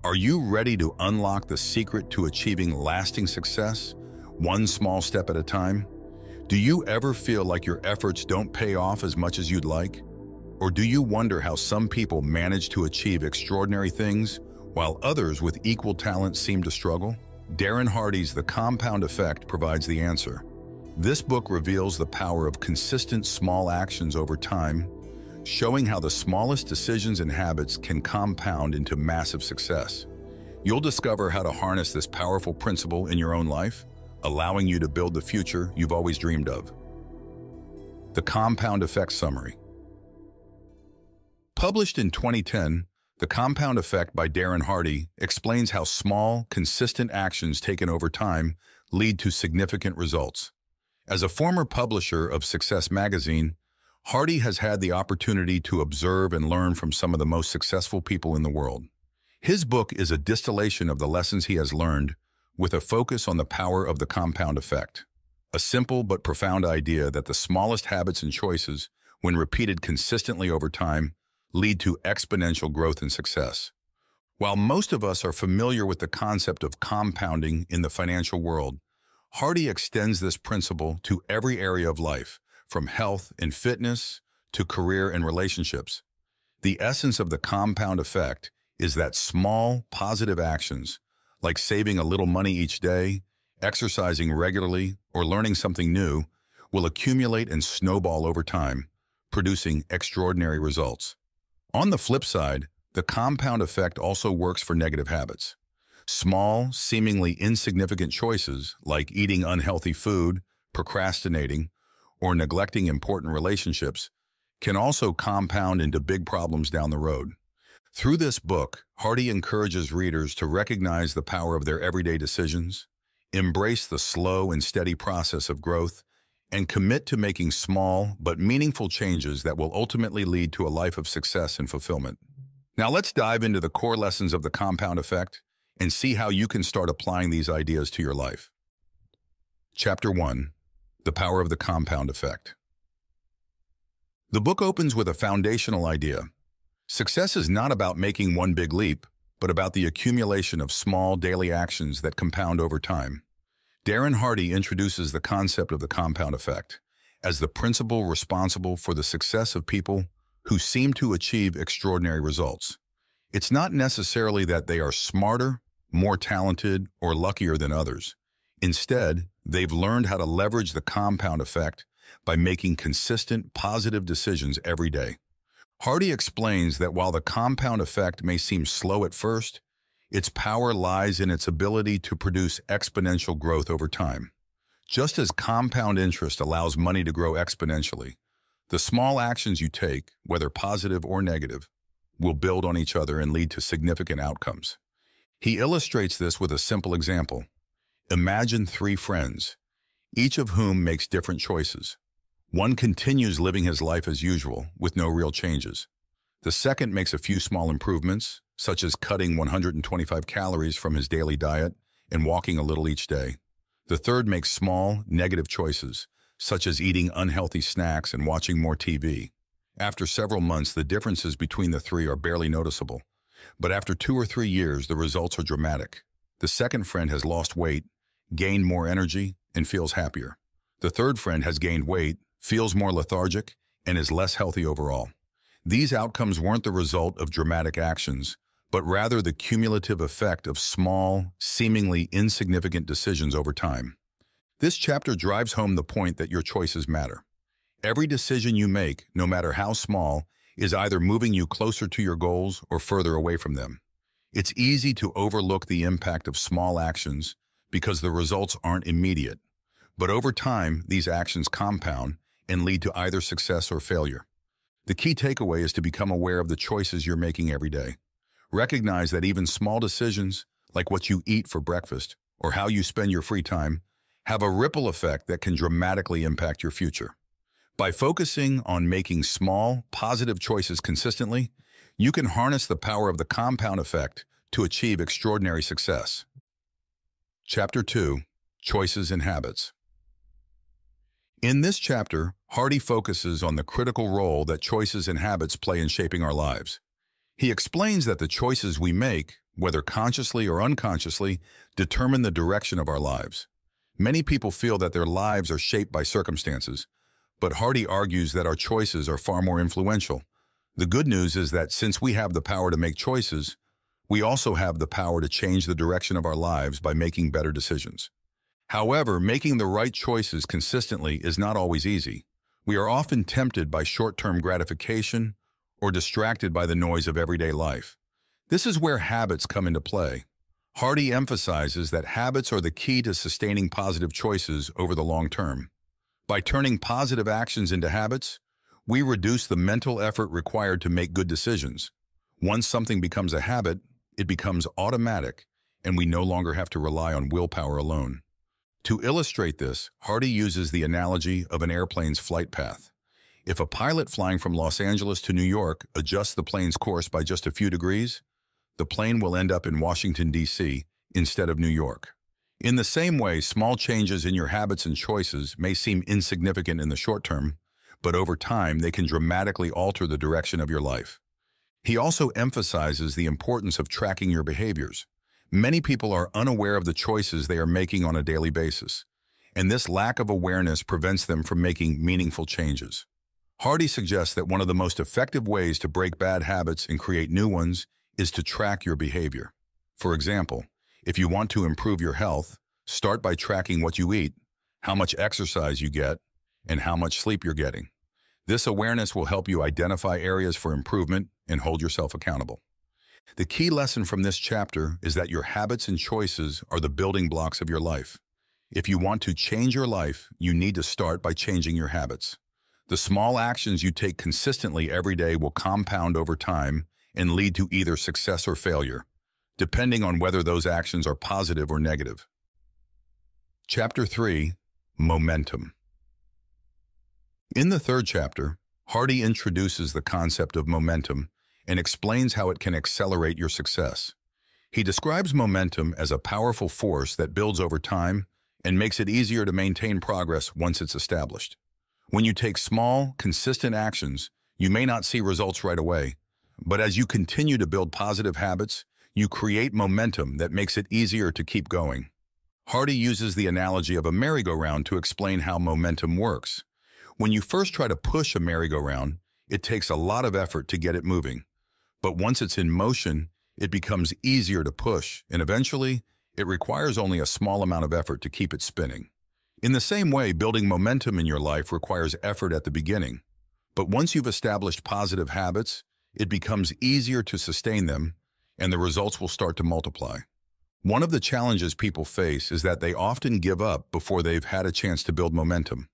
Are you ready to unlock the secret to achieving lasting success, one small step at a time? Do you ever feel like your efforts don't pay off as much as you'd like? Or do you wonder how some people manage to achieve extraordinary things while others with equal talent seem to struggle? Darren Hardy's The Compound Effect provides the answer. This book reveals the power of consistent small actions over time, showing how the smallest decisions and habits can compound into massive success. You'll discover how to harness this powerful principle in your own life, allowing you to build the future you've always dreamed of. The Compound Effect Summary. Published in 2010, The Compound Effect by Darren Hardy explains how small, consistent actions taken over time lead to significant results. As a former publisher of Success magazine, Hardy has had the opportunity to observe and learn from some of the most successful people in the world. His book is a distillation of the lessons he has learned, with a focus on the power of the compound effect, a simple but profound idea that the smallest habits and choices, when repeated consistently over time, lead to exponential growth and success. While most of us are familiar with the concept of compounding in the financial world, Hardy extends this principle to every area of life, from health and fitness to career and relationships. The essence of the compound effect is that small, positive actions, like saving a little money each day, exercising regularly, or learning something new, will accumulate and snowball over time, producing extraordinary results. On the flip side, the compound effect also works for negative habits. Small, seemingly insignificant choices, like eating unhealthy food, procrastinating, or neglecting important relationships, can also compound into big problems down the road. Through this book, Hardy encourages readers to recognize the power of their everyday decisions, embrace the slow and steady process of growth, and commit to making small but meaningful changes that will ultimately lead to a life of success and fulfillment. Now let's dive into the core lessons of the compound effect and see how you can start applying these ideas to your life. Chapter 1. The Power of the Compound Effect. The book opens with a foundational idea. Success is not about making one big leap, but about the accumulation of small daily actions that compound over time. Darren Hardy introduces the concept of the compound effect as the principle responsible for the success of people who seem to achieve extraordinary results. It's not necessarily that they are smarter, more talented, or luckier than others. Instead, they've learned how to leverage the compound effect by making consistent, positive decisions every day. Hardy explains that while the compound effect may seem slow at first, its power lies in its ability to produce exponential growth over time. Just as compound interest allows money to grow exponentially, the small actions you take, whether positive or negative, will build on each other and lead to significant outcomes. He illustrates this with a simple example. Imagine 3 friends, each of whom makes different choices. One continues living his life as usual, with no real changes. The second makes a few small improvements, such as cutting 125 calories from his daily diet and walking a little each day. The third makes small, negative choices, such as eating unhealthy snacks and watching more TV. After several months, the differences between the 3 are barely noticeable. But after 2 or 3 years, the results are dramatic. The second friend has lost weight, gained more energy, and feels happier. The third friend has gained weight, feels more lethargic, and is less healthy overall. These outcomes weren't the result of dramatic actions, but rather the cumulative effect of small, seemingly insignificant decisions over time. This chapter drives home the point that your choices matter. Every decision you make, no matter how small, is either moving you closer to your goals or further away from them. It's easy to overlook the impact of small actions because the results aren't immediate. But over time, these actions compound and lead to either success or failure. The key takeaway is to become aware of the choices you're making every day. Recognize that even small decisions, like what you eat for breakfast or how you spend your free time, have a ripple effect that can dramatically impact your future. By focusing on making small, positive choices consistently, you can harness the power of the compound effect to achieve extraordinary success. Chapter 2. Choices and Habits. In this chapter, Hardy focuses on the critical role that choices and habits play in shaping our lives. He explains that the choices we make, whether consciously or unconsciously, determine the direction of our lives. Many people feel that their lives are shaped by circumstances, but Hardy argues that our choices are far more influential. The good news is that since we have the power to make choices, we also have the power to change the direction of our lives by making better decisions. However, making the right choices consistently is not always easy. We are often tempted by short-term gratification or distracted by the noise of everyday life. This is where habits come into play. Hardy emphasizes that habits are the key to sustaining positive choices over the long term. By turning positive actions into habits, we reduce the mental effort required to make good decisions. Once something becomes a habit, it becomes automatic, and we no longer have to rely on willpower alone. To illustrate this, Hardy uses the analogy of an airplane's flight path. If a pilot flying from Los Angeles to New York adjusts the plane's course by just a few degrees, the plane will end up in Washington, D.C. instead of New York. In the same way, small changes in your habits and choices may seem insignificant in the short term, but over time they can dramatically alter the direction of your life. He also emphasizes the importance of tracking your behaviors. Many people are unaware of the choices they are making on a daily basis, and this lack of awareness prevents them from making meaningful changes. Hardy suggests that one of the most effective ways to break bad habits and create new ones is to track your behavior. For example, if you want to improve your health, start by tracking what you eat, how much exercise you get, and how much sleep you're getting. This awareness will help you identify areas for improvement and hold yourself accountable. The key lesson from this chapter is that your habits and choices are the building blocks of your life. If you want to change your life, you need to start by changing your habits. The small actions you take consistently every day will compound over time and lead to either success or failure, depending on whether those actions are positive or negative. Chapter 3. Momentum. In the third chapter, Hardy introduces the concept of momentum and explains how it can accelerate your success. He describes momentum as a powerful force that builds over time and makes it easier to maintain progress once it's established. When you take small, consistent actions, you may not see results right away, but as you continue to build positive habits, you create momentum that makes it easier to keep going. Hardy uses the analogy of a merry-go-round to explain how momentum works. When you first try to push a merry-go-round, it takes a lot of effort to get it moving. But once it's in motion, it becomes easier to push, and eventually, it requires only a small amount of effort to keep it spinning. In the same way, building momentum in your life requires effort at the beginning. But once you've established positive habits, it becomes easier to sustain them, and the results will start to multiply. One of the challenges people face is that they often give up before they've had a chance to build momentum.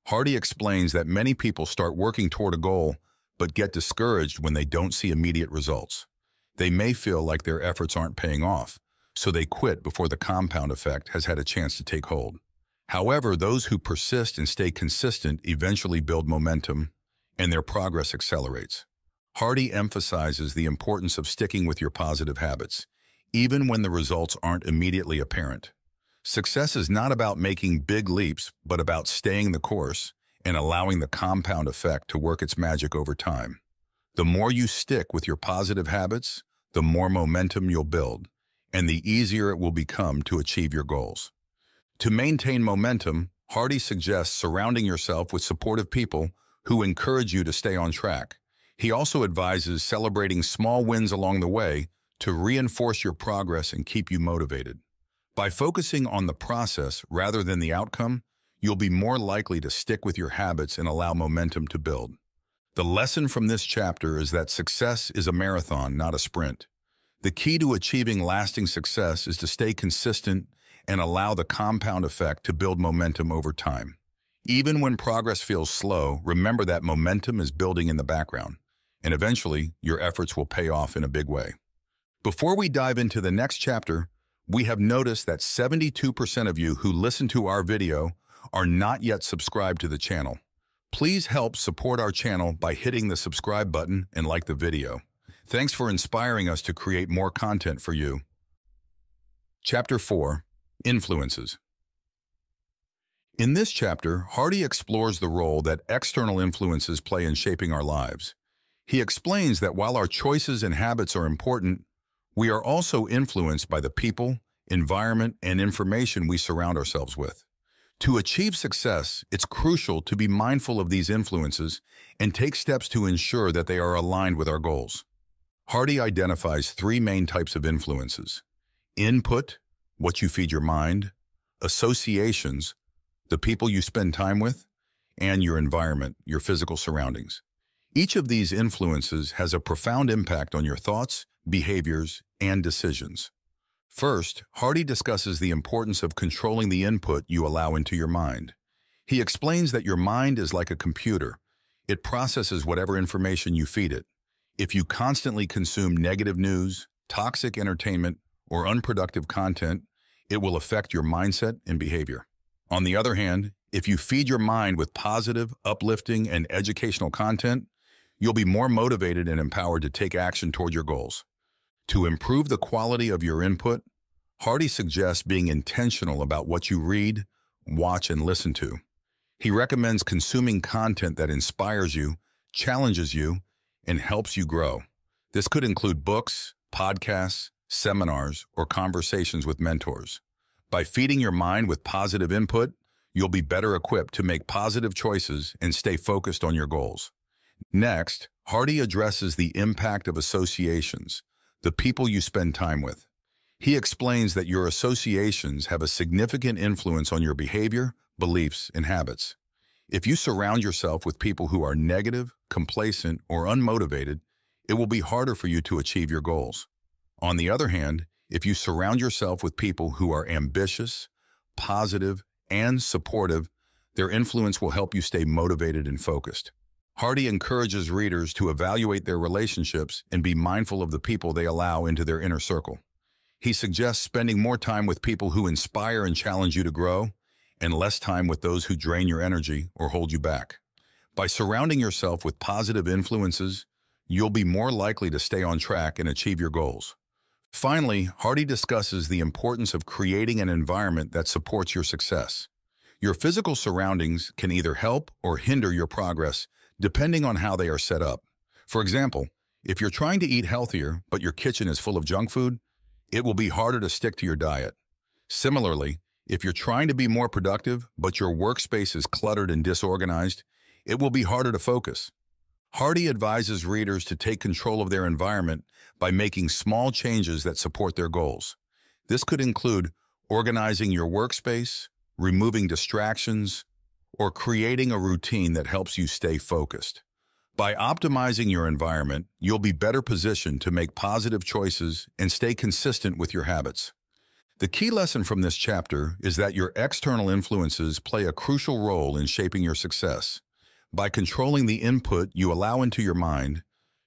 Hardy explains that many people start working toward a goal, but get discouraged when they don't see immediate results. They may feel like their efforts aren't paying off, so they quit before the compound effect has had a chance to take hold. However, those who persist and stay consistent eventually build momentum, and their progress accelerates. Hardy emphasizes the importance of sticking with your positive habits, even when the results aren't immediately apparent. Success is not about making big leaps, but about staying the course and allowing the compound effect to work its magic over time. The more you stick with your positive habits, the more momentum you'll build, and the easier it will become to achieve your goals. To maintain momentum, Hardy suggests surrounding yourself with supportive people who encourage you to stay on track. He also advises celebrating small wins along the way to reinforce your progress and keep you motivated. By focusing on the process rather than the outcome, you'll be more likely to stick with your habits and allow momentum to build. The lesson from this chapter is that success is a marathon, not a sprint. The key to achieving lasting success is to stay consistent and allow the compound effect to build momentum over time. Even when progress feels slow, remember that momentum is building in the background, and eventually your efforts will pay off in a big way. Before we dive into the next chapter, we have noticed that 72% of you who listen to our video are not yet subscribed to the channel. Please help support our channel by hitting the subscribe button and like the video. Thanks for inspiring us to create more content for you. Chapter 4. Influences. In this chapter, Hardy explores the role that external influences play in shaping our lives. He explains that while our choices and habits are important, We are also influenced by the people, environment, and information we surround ourselves with. To achieve success, it's crucial to be mindful of these influences and take steps to ensure that they are aligned with our goals. Hardy identifies three main types of influences: input, what you feed your mind; associations, the people you spend time with; and your environment, your physical surroundings. Each of these influences has a profound impact on your thoughts, behaviors, and decisions. First, Hardy discusses the importance of controlling the input you allow into your mind. He explains that your mind is like a computer. It processes whatever information you feed it. If you constantly consume negative news, toxic entertainment, or unproductive content, it will affect your mindset and behavior. On the other hand, if you feed your mind with positive, uplifting, and educational content, you'll be more motivated and empowered to take action toward your goals. To improve the quality of your input, Hardy suggests being intentional about what you read, watch, and listen to. He recommends consuming content that inspires you, challenges you, and helps you grow. This could include books, podcasts, seminars, or conversations with mentors. By feeding your mind with positive input, you'll be better equipped to make positive choices and stay focused on your goals. Next, Hardy addresses the impact of associations, the people you spend time with. He explains that your associations have a significant influence on your behavior, beliefs, and habits. If you surround yourself with people who are negative, complacent, or unmotivated, it will be harder for you to achieve your goals. On the other hand, if you surround yourself with people who are ambitious, positive, and supportive, their influence will help you stay motivated and focused. Hardy encourages readers to evaluate their relationships and be mindful of the people they allow into their inner circle. He suggests spending more time with people who inspire and challenge you to grow, and less time with those who drain your energy or hold you back. By surrounding yourself with positive influences, you'll be more likely to stay on track and achieve your goals. Finally, Hardy discusses the importance of creating an environment that supports your success. Your physical surroundings can either help or hinder your progress, depending on how they are set up. For example, if you're trying to eat healthier but your kitchen is full of junk food, it will be harder to stick to your diet. Similarly, if you're trying to be more productive but your workspace is cluttered and disorganized, it will be harder to focus. Hardy advises readers to take control of their environment by making small changes that support their goals. This could include organizing your workspace, removing distractions, or creating a routine that helps you stay focused. By optimizing your environment, you'll be better positioned to make positive choices and stay consistent with your habits. The key lesson from this chapter is that your external influences play a crucial role in shaping your success. By controlling the input you allow into your mind,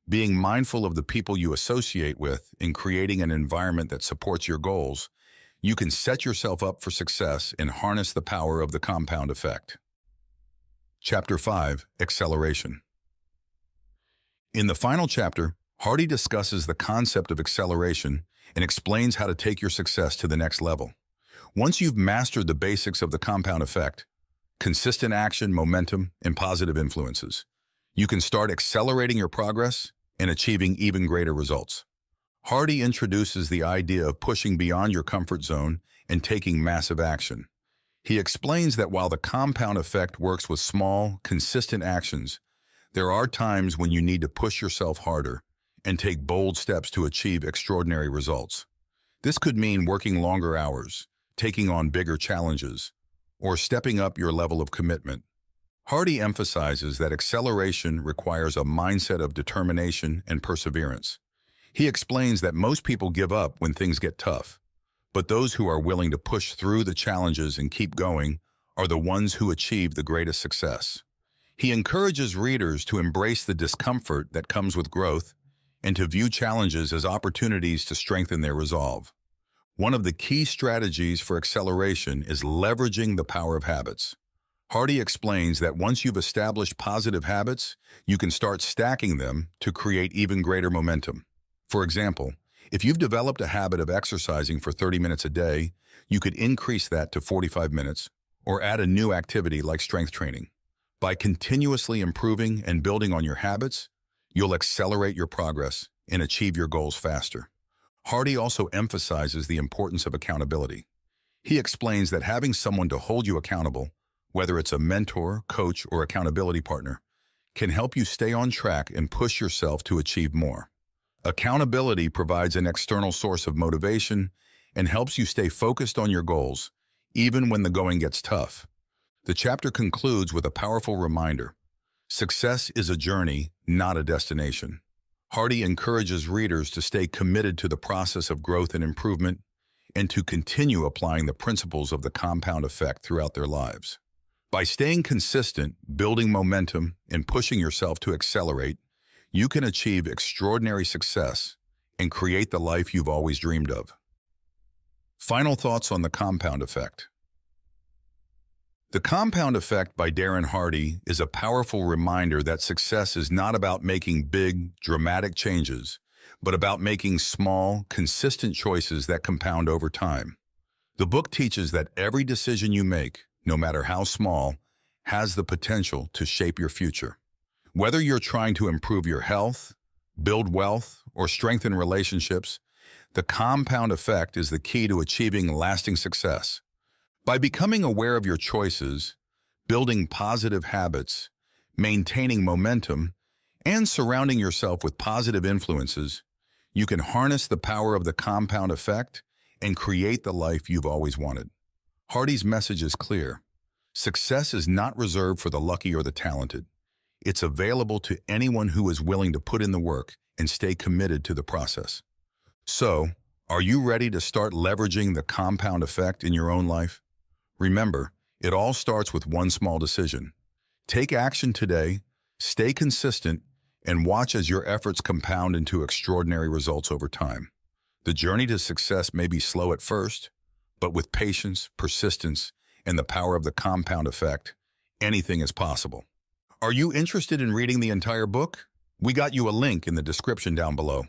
being mindful of the people you associate with, and creating an environment that supports your goals, you can set yourself up for success and harness the power of the compound effect. Chapter 5: Acceleration. In the final chapter, Hardy discusses the concept of acceleration and explains how to take your success to the next level. Once you've mastered the basics of the compound effect, consistent action, momentum, and positive influences, you can start accelerating your progress and achieving even greater results. Hardy introduces the idea of pushing beyond your comfort zone and taking massive action. He explains that while the compound effect works with small, consistent actions, there are times when you need to push yourself harder and take bold steps to achieve extraordinary results. This could mean working longer hours, taking on bigger challenges, or stepping up your level of commitment. Hardy emphasizes that acceleration requires a mindset of determination and perseverance. He explains that most people give up when things get tough, but those who are willing to push through the challenges and keep going are the ones who achieve the greatest success. He encourages readers to embrace the discomfort that comes with growth and to view challenges as opportunities to strengthen their resolve. One of the key strategies for acceleration is leveraging the power of habits. Hardy explains that once you've established positive habits, you can start stacking them to create even greater momentum. For example, if you've developed a habit of exercising for 30 minutes a day, you could increase that to 45 minutes or add a new activity like strength training. By continuously improving and building on your habits, you'll accelerate your progress and achieve your goals faster. Hardy also emphasizes the importance of accountability. He explains that having someone to hold you accountable, whether it's a mentor, coach, or accountability partner, can help you stay on track and push yourself to achieve more. Accountability provides an external source of motivation and helps you stay focused on your goals, even when the going gets tough. The chapter concludes with a powerful reminder. Success is a journey, not a destination. Hardy encourages readers to stay committed to the process of growth and improvement and to continue applying the principles of the compound effect throughout their lives. By staying consistent, building momentum, and pushing yourself to accelerate, you can achieve extraordinary success and create the life you've always dreamed of. Final thoughts on the compound effect. The Compound Effect by Darren Hardy is a powerful reminder that success is not about making big, dramatic changes, but about making small, consistent choices that compound over time. The book teaches that every decision you make, no matter how small, has the potential to shape your future. Whether you're trying to improve your health, build wealth, or strengthen relationships, the compound effect is the key to achieving lasting success. By becoming aware of your choices, building positive habits, maintaining momentum, and surrounding yourself with positive influences, you can harness the power of the compound effect and create the life you've always wanted. Hardy's message is clear. Success is not reserved for the lucky or the talented. It's available to anyone who is willing to put in the work and stay committed to the process. So, are you ready to start leveraging the compound effect in your own life? Remember, it all starts with one small decision. Take action today, stay consistent, and watch as your efforts compound into extraordinary results over time. The journey to success may be slow at first, but with patience, persistence, and the power of the compound effect, anything is possible. Are you interested in reading the entire book? We got you a link in the description down below.